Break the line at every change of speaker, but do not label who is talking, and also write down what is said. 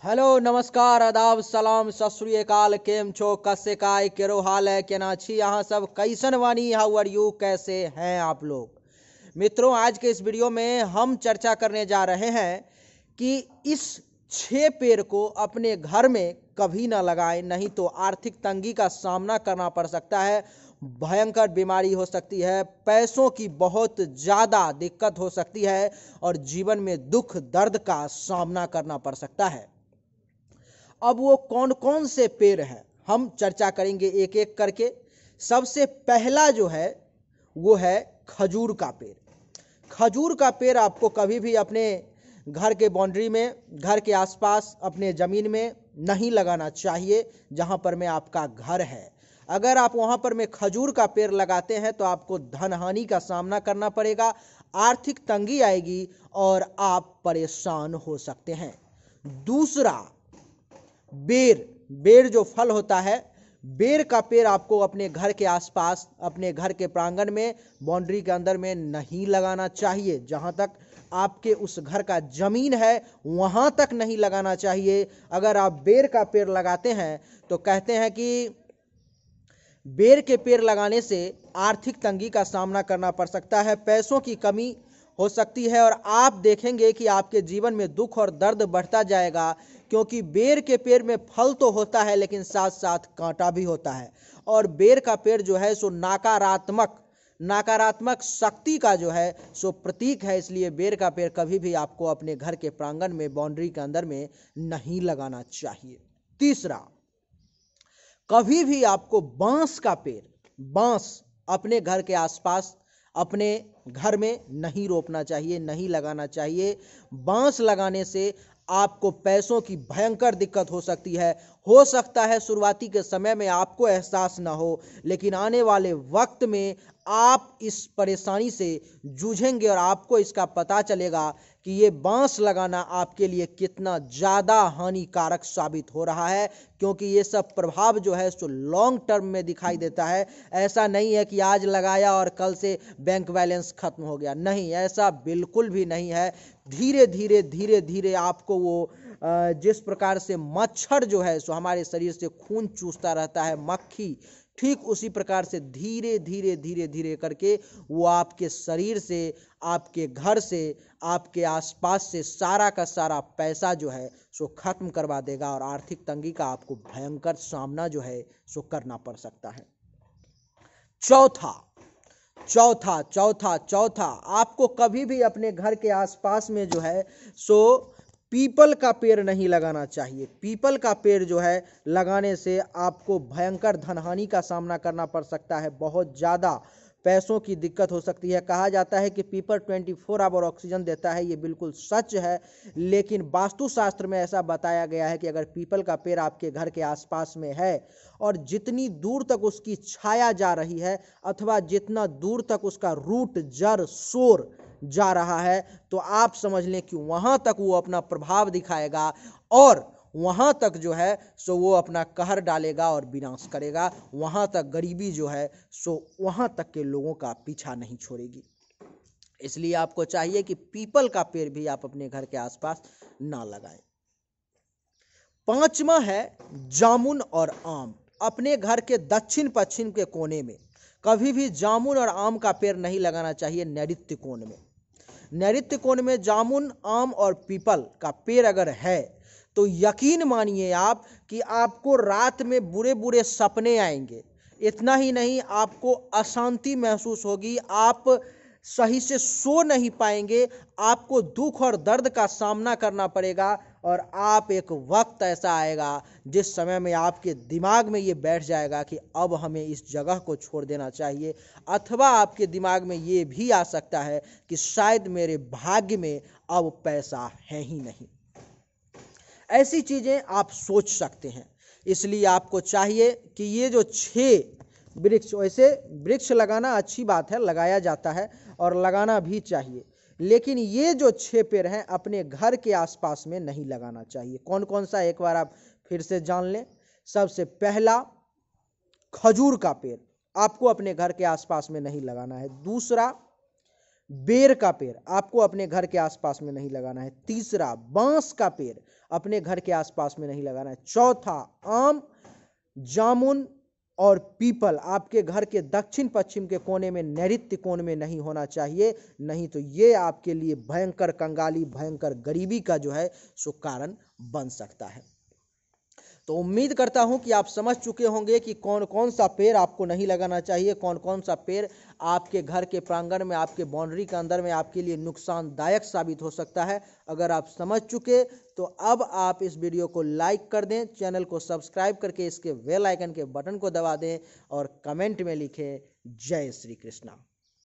Hello नमस्कार आदाब सलाम सत श्री अकाल केम छो कसे काय केरो हाल है केना छी यहाँ सब कैसन वानी हाउ आर यू कैसे हैं आप लोग। मित्रों, आज के इस वीडियो में हम चर्चा करने जा रहे हैं कि इस 6 पेड़ को अपने घर में कभी ना लगाएं, नहीं तो आर्थिक तंगी का सामना करना पड़ सकता है, भयंकर बीमारी हो सकती है, पैसों की बहुत ज़्यादा दिक्कत हो सकती है और जीवन में दुख दर्द का सामना करना पड़ सकता है। अब वो कौन कौन से पेड़ हैं हम चर्चा करेंगे एक एक करके। सबसे पहला जो है वो है खजूर का पेड़। खजूर का पेड़ आपको कभी भी अपने घर के बाउंड्री में, घर के आसपास, अपने ज़मीन में नहीं लगाना चाहिए जहाँ पर में आपका घर है। अगर आप वहाँ पर में खजूर का पेड़ लगाते हैं तो आपको धन हानि का सामना करना पड़ेगा, आर्थिक तंगी आएगी और आप परेशान हो सकते हैं। दूसरा, बेर जो फल होता है, बेर का पेड़ आपको अपने घर के आसपास, अपने घर के प्रांगण में, बाउंड्री के अंदर में नहीं लगाना चाहिए। जहाँ तक आपके उस घर का जमीन है वहाँ तक नहीं लगाना चाहिए। अगर आप बेर का पेड़ लगाते हैं तो कहते हैं कि बेर के पेड़ लगाने से आर्थिक तंगी का सामना करना पड़ सकता है, पैसों की कमी हो सकती है और आप देखेंगे कि आपके जीवन में दुख और दर्द बढ़ता जाएगा, क्योंकि बेर के पेड़ में फल तो होता है लेकिन साथ साथ कांटा भी होता है। और बेर का पेड़ जो है सो नकारात्मक शक्ति का जो है सो प्रतीक है, इसलिए बेर का पेड़ कभी भी आपको अपने घर के प्रांगण में, बाउंड्री के अंदर में नहीं लगाना चाहिए। तीसरा, कभी भी आपको बांस का पेड़, बांस अपने घर के आसपास, अपने घर में नहीं रोपना चाहिए, नहीं लगाना चाहिए। बांस लगाने से आपको पैसों की भयंकर दिक्कत हो सकती है। हो सकता है शुरुआती के समय में आपको एहसास ना हो, लेकिन आने वाले वक्त में आप इस परेशानी से जूझेंगे और आपको इसका पता चलेगा कि ये बांस लगाना आपके लिए कितना ज़्यादा हानिकारक साबित हो रहा है, क्योंकि ये सब प्रभाव जो है सो लॉन्ग टर्म में दिखाई देता है। ऐसा नहीं है कि आज लगाया और कल से बैंक बैलेंस खत्म हो गया, नहीं, ऐसा बिल्कुल भी नहीं है। धीरे धीरे आपको वो जिस प्रकार से मच्छर जो है सो हमारे शरीर से खून चूसता रहता है, मक्खी, ठीक उसी प्रकार से धीरे धीरे करके वो आपके शरीर से, आपके घर से, आपके आसपास से सारा का सारा पैसा जो है सो खत्म करवा देगा और आर्थिक तंगी का आपको भयंकर सामना जो है सो करना पड़ सकता है। चौथा, आपको कभी भी अपने घर के आसपास में जो है सो पीपल का पेड़ नहीं लगाना चाहिए। पीपल का पेड़ जो है लगाने से आपको भयंकर धनहानि का सामना करना पड़ सकता है, बहुत ज़्यादा पैसों की दिक्कत हो सकती है। कहा जाता है कि पीपल 24 आवर ऑक्सीजन देता है, ये बिल्कुल सच है, लेकिन वास्तुशास्त्र में ऐसा बताया गया है कि अगर पीपल का पेड़ आपके घर के आसपास में है और जितनी दूर तक उसकी छाया जा रही है अथवा जितना दूर तक उसका रूट, जड़, सोर जा रहा है, तो आप समझ लें कि वहाँ तक वो अपना प्रभाव दिखाएगा और वहाँ तक जो है सो वो अपना कहर डालेगा और विनाश करेगा। वहाँ तक गरीबी जो है सो वहाँ तक के लोगों का पीछा नहीं छोड़ेगी। इसलिए आपको चाहिए कि पीपल का पेड़ भी आप अपने घर के आसपास ना लगाएं। पांचवा है जामुन और आम। अपने घर के दक्षिण पश्चिम के कोने में कभी भी जामुन और आम का पेड़ नहीं लगाना चाहिए। नैऋत्य कोण में जामुन, आम और पीपल का पेड़ अगर है तो यकीन मानिए आप कि आपको रात में बुरे बुरे सपने आएंगे। इतना ही नहीं, आपको अशांति महसूस होगी, आप सही से सो नहीं पाएंगे, आपको दुख और दर्द का सामना करना पड़ेगा और आप एक वक्त ऐसा आएगा जिस समय में आपके दिमाग में ये बैठ जाएगा कि अब हमें इस जगह को छोड़ देना चाहिए, अथवा आपके दिमाग में ये भी आ सकता है कि शायद मेरे भाग्य में अब पैसा है ही नहीं। ऐसी चीज़ें आप सोच सकते हैं। इसलिए आपको चाहिए कि ये जो 6 वृक्ष, वैसे वृक्ष लगाना अच्छी बात है, लगाया जाता है और लगाना भी चाहिए, लेकिन ये जो 6 पेड़ हैं अपने घर के आसपास में नहीं लगाना चाहिए। कौन कौन सा, एक बार आप फिर से जान लें। सबसे पहला, खजूर का पेड़ आपको अपने घर के आसपास में नहीं लगाना है। दूसरा, बेर का पेड़ आपको अपने घर के आसपास में नहीं लगाना है। तीसरा, बांस का पेड़ अपने घर के आसपास में नहीं लगाना है। चौथा, आम, जामुन और पीपल आपके घर के दक्षिण पश्चिम के कोने में नैऋत्य कोण में नहीं होना चाहिए, नहीं तो ये आपके लिए भयंकर कंगाली, भयंकर गरीबी का जो है सो कारण बन सकता है। तो उम्मीद करता हूं कि आप समझ चुके होंगे कि कौन कौन सा पेड़ आपको नहीं लगाना चाहिए, कौन कौन सा पेड़ आपके घर के प्रांगण में, आपके बाउंड्री के अंदर में आपके लिए नुकसानदायक साबित हो सकता है। अगर आप समझ चुके तो अब आप इस वीडियो को लाइक कर दें, चैनल को सब्सक्राइब करके इसके बेल आइकन के बटन को दबा दें और कमेंट में लिखें जय श्री कृष्णा।